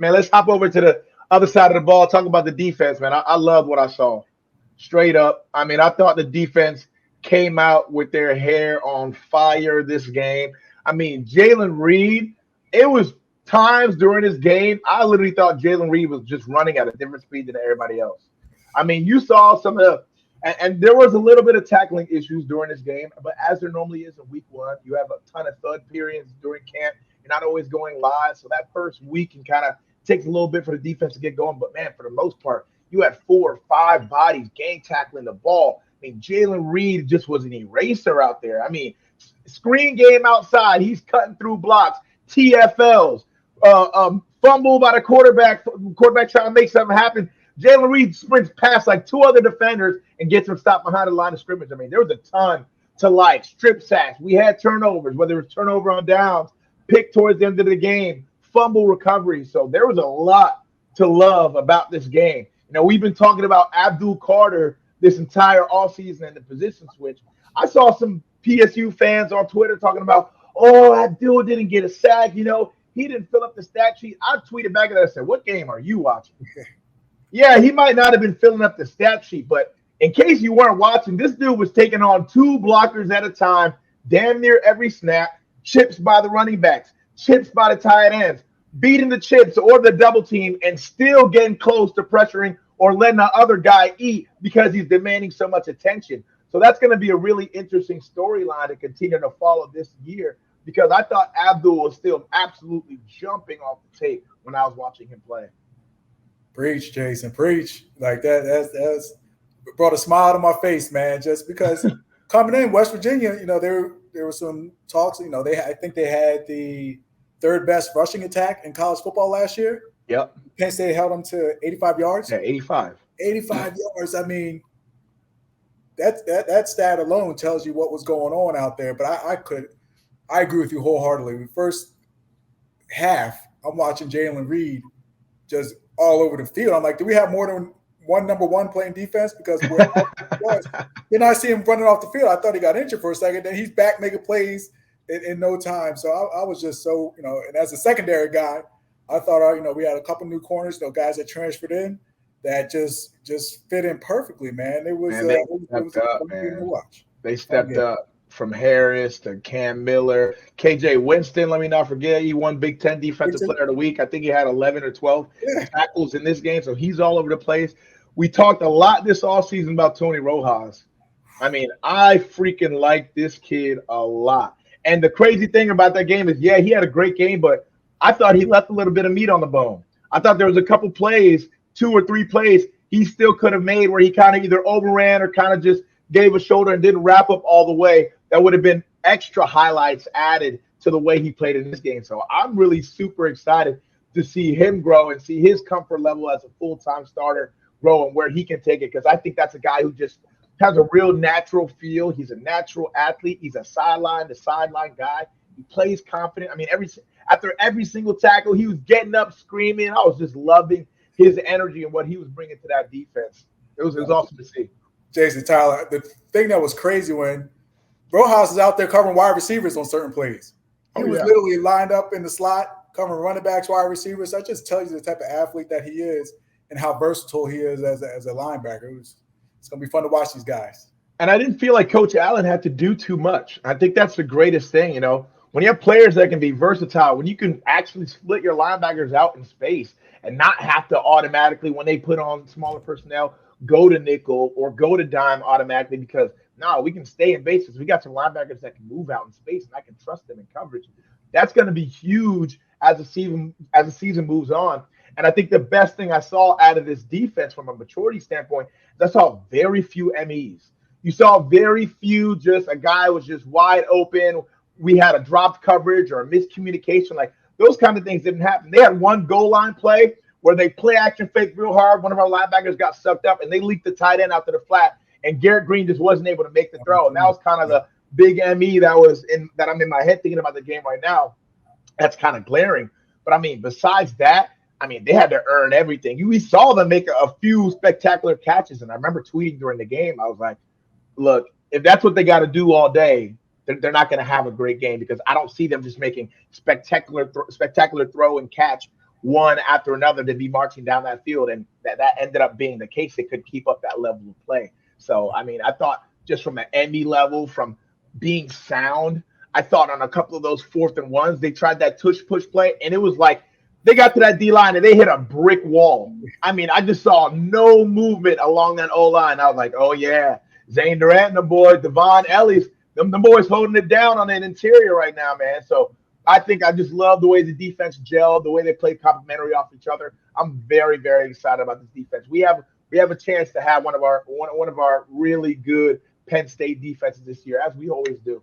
Man, let's hop over to the other side of the ball. Talk about the defense, man. I love what I saw. Straight up. I mean, I thought the defense came out with their hair on fire this game. I mean, Jalen Reed, it was times during this game, I literally thought Jalen Reed was just running at a different speed than everybody else. I mean, you saw some of the, and there was a little bit of tackling issues during this game, but as there normally is in week one, you have a ton of thud periods during camp. You're not always going live. So that first week can kind of takes a little bit for the defense to get going. But man, for the most part, you had 4 or 5 bodies gang tackling the ball. I mean, Jalen Reed just was an eraser out there. I mean, screen game outside, he's cutting through blocks, TFLs, fumble by the quarterback trying to make something happen. Jalen Reed sprints past like 2 other defenders and gets him stopped behind the line of scrimmage. I mean, there was a ton to like. Strip sacks. We had turnovers, whether it was turnover on downs, pick towards the end of the game, fumble recovery. So there was a lot to love about this game. You know, we've been talking about Abdul Carter this entire offseason and the position switch. I saw some PSU fans on Twitter talking about, oh, Abdul didn't get a sack. You know, he didn't fill up the stat sheet. I tweeted back at that and said, what game are you watching? Yeah, he might not have been filling up the stat sheet, but in case you weren't watching, this dude was taking on 2 blockers at a time, damn near every snap, chips by the running backs, chips by the tight ends, beating the chips or the double team, and still getting close to pressuring or letting the other guy eat because he's demanding so much attention. So that's going to be a really interesting storyline to continue to follow this year, because I thought Abdul was still absolutely jumping off the tape when I was watching him play. Preach, Jason, preach. Like that's brought a smile to my face, man, just because coming in West Virginia, you know, there were some talks, you know, I think they had the 3rd best rushing attack in college football last year. Yep. Penn State held them to 85 yards. Yeah, 85. 85 yards. I mean, that stat alone tells you what was going on out there. But I agree with you wholeheartedly. The first half, I'm watching Jalen Reed just all over the field. I'm like, do we have more than one number 1 playing defense? Because then I see him running off the field. I thought he got injured for a second. Then he's back making plays in no time. So I was just so, you know, and as a secondary guy, I thought, you know, we had a couple new corners, you know, guys that transferred in that just fit in perfectly, man. It was man. They stepped up from Harris to Cam Miller, KJ Winston. Let me not forget, he won Big Ten Defensive Player of the Week. I think he had 11 or 12 tackles in this game, so he's all over the place. We talked a lot this offseason about Tony Rojas. I mean, I freaking like this kid a lot. And the crazy thing about that game is, yeah, he had a great game, but I thought he left a little bit of meat on the bone. I thought there was a couple plays, 2 or 3 plays, he still could have made where he kind of either overran or kind of just gave a shoulder and didn't wrap up all the way. That would have been extra highlights added to the way he played in this game. So I'm really super excited to see him grow and see his comfort level as a full-time starter grow and where he can take it, because I think that's a guy who just has a real natural feel. He's a natural athlete. He's a sideline guy. He plays confident. I mean, after every single tackle, he was getting up, screaming. I was just loving his energy and what he was bringing to that defense. It was awesome to see. Jason, Tyler, the thing that was crazy when Rojas is out there covering wide receivers on certain plays. He was literally lined up in the slot, covering running backs, wide receivers. That just tells you the type of athlete that he is and how versatile he is as a linebacker. It's going to be fun to watch these guys. And I didn't feel like Coach Allen had to do too much. I think that's the greatest thing, you know. When you have players that can be versatile, when you can actually split your linebackers out in space and not have to automatically, when they put on smaller personnel, go to nickel or go to dime automatically, because no, we can stay in bases. We got some linebackers that can move out in space, and I can trust them in coverage. That's going to be huge as the season moves on. And I think the best thing I saw out of this defense from a maturity standpoint is I saw very few MEs. You saw very few, just a guy was just wide open. We had a dropped coverage or a miscommunication. Like, those kind of things didn't happen. They had one goal line play where they play action fake real hard. One of our linebackers got sucked up, and they leaked the tight end out to the flat, and Garrett Greene just wasn't able to make the throw. And that was kind of the big ME that I'm in my head thinking about the game right now. That's kind of glaring. But, I mean, besides that, I mean, they had to earn everything. We saw them make a few spectacular catches, and I remember tweeting during the game, I was like, look, if that's what they got to do all day, they're not going to have a great game, because I don't see them just making spectacular throw and catch one after another to be marching down that field, and that ended up being the case. They could keep up that level of play. So, I mean, I thought just from an Emmy level, from being sound, I thought on a couple of those 4th and 1s, they tried that tush push play, and it was like they got to that D line and they hit a brick wall. I mean, I just saw no movement along that O line. I was like, oh yeah, Zane Durant and the boys, Devon Ellis, them boys holding it down on that interior right now, man. So I think I just love the way the defense gelled, the way they played complementary off each other. I'm very, very excited about this defense. We have a chance to have one of our really good Penn State defenses this year, as we always do.